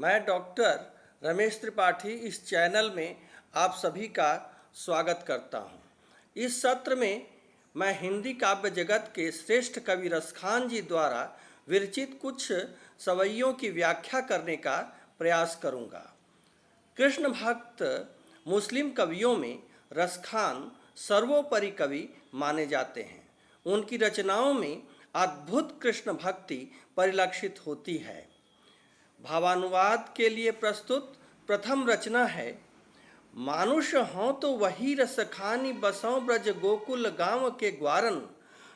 मैं डॉक्टर रमेश त्रिपाठी इस चैनल में आप सभी का स्वागत करता हूं। इस सत्र में मैं हिंदी काव्य जगत के श्रेष्ठ कवि रसखान जी द्वारा विरचित कुछ सवैयों की व्याख्या करने का प्रयास करूंगा। कृष्ण भक्त मुस्लिम कवियों में रसखान सर्वोपरि कवि माने जाते हैं। उनकी रचनाओं में अद्भुत कृष्ण भक्ति परिलक्षित होती है। भावानुवाद के लिए प्रस्तुत प्रथम रचना है। मानुष हों तो वही रसखानी बसों ब्रज गोकुल गांव के ग्वारन,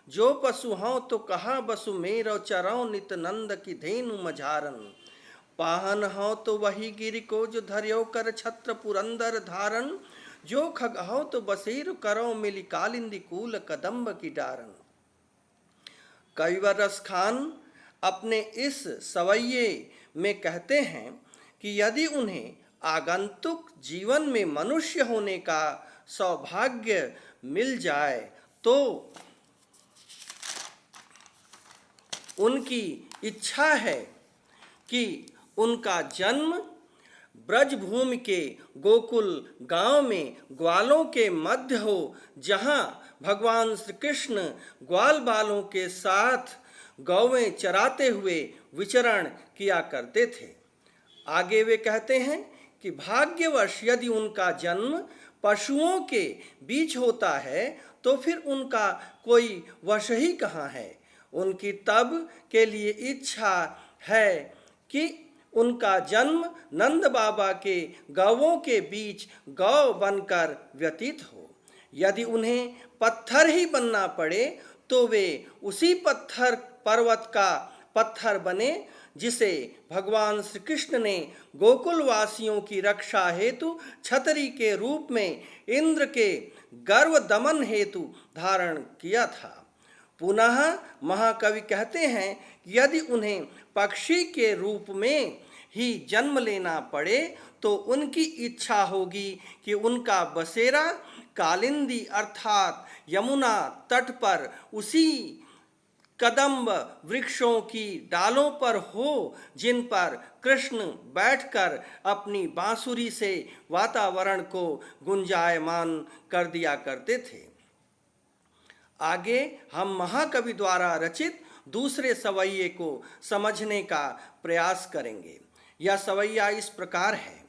जो पशु हों तो कहा बसु मेरो चरौ नित नंद की धेनु मझारन। पाहन हो तो वही गिरि को जो धर्यो कर छत्र पुरंदर धारन, जो खग हो तो बसेर करो मिली कालिंदी कूल कदम्ब की डारन। कविवर रसखान अपने इस सवैये में कहते हैं कि यदि उन्हें आगंतुक जीवन में मनुष्य होने का सौभाग्य मिल जाए तो उनकी इच्छा है कि उनका जन्म ब्रजभूमि के गोकुल गांव में ग्वालों के मध्य हो, जहां भगवान श्री कृष्ण ग्वाल बालों के साथ गौवें चराते हुए विचरण किया करते थे। आगे वे कहते हैं कि भाग्यवश यदि उनका जन्म पशुओं के बीच होता है तो फिर उनका कोई वश ही कहाँ है। उनकी तब के लिए इच्छा है कि उनका जन्म नंद बाबा के गौवों के बीच गौ बनकर व्यतीत हो। यदि उन्हें पत्थर ही बनना पड़े तो वे उसी पत्थर पर्वत का पत्थर बने जिसे भगवान श्री कृष्ण ने गोकुल वासियों की रक्षा हेतु छतरी के रूप में इंद्र के गर्व दमन हेतु धारण किया था। पुनः महाकवि कहते हैं कि यदि उन्हें पक्षी के रूप में ही जन्म लेना पड़े तो उनकी इच्छा होगी कि उनका बसेरा कालिंदी अर्थात यमुना तट पर उसी कदम्ब वृक्षों की डालों पर हो जिन पर कृष्ण बैठकर अपनी बांसुरी से वातावरण को गुंजायमान कर दिया करते थे। आगे हम महाकवि द्वारा रचित दूसरे सवैये को समझने का प्रयास करेंगे। यह सवैया इस प्रकार है।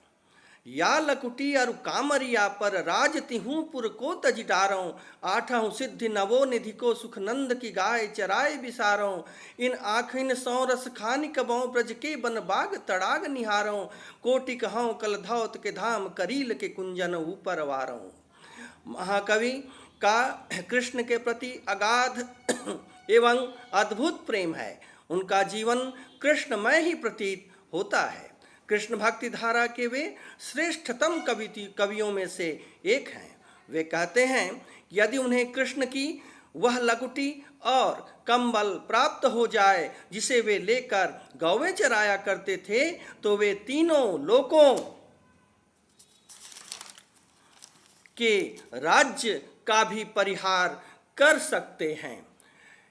या लकुटी अरु कामरिया पर राज तिहूं पुर को तज डारों, आठों सिद्धि नवो निधि को सुखनंद की गाय चराए बिसारों। इन आखिन सौ रस खानी कबों ब्रज के बन बाग तड़ाग निहारों, कोटि कहों कल धौत के धाम करील के कुंजन ऊपर वारों। महाकवि का कृष्ण के प्रति अगाध एवं अद्भुत प्रेम है। उनका जीवन कृष्णमय ही प्रतीत होता है। कृष्ण भक्ति धारा के वे श्रेष्ठतम कवियों में से एक हैं। वे कहते हैं यदि उन्हें कृष्ण की वह लकुटी और कंबल प्राप्त हो जाए जिसे वे लेकर गौवें चराया करते थे तो वे तीनों लोकों के राज्य का भी परिहार कर सकते हैं।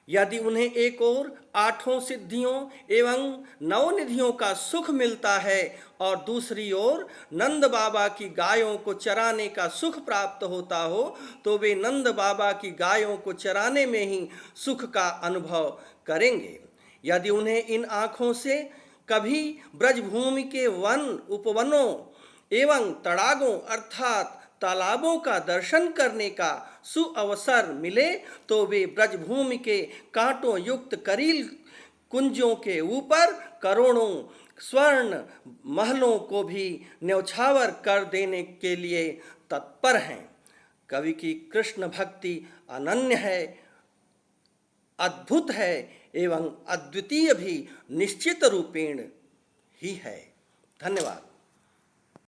यदि उन्हें एक और आठों सिद्धियों एवं नवनिधियों का सुख मिलता है और दूसरी ओर नंद बाबा की गायों को चराने का सुख प्राप्त होता हो तो वे नंद बाबा की गायों को चराने में ही सुख का अनुभव करेंगे। यदि उन्हें इन आँखों से कभी ब्रजभूमि के वन उपवनों एवं तड़ागों अर्थात तालाबों का दर्शन करने का सुअवसर मिले तो वे ब्रजभूमि के कांटों युक्त करील कुंजों के ऊपर करोड़ों स्वर्ण महलों को भी न्यौछावर कर देने के लिए तत्पर हैं। कवि की कृष्ण भक्ति अनन्य है, अद्भुत है एवं अद्वितीय भी निश्चित रूपेण ही है। धन्यवाद।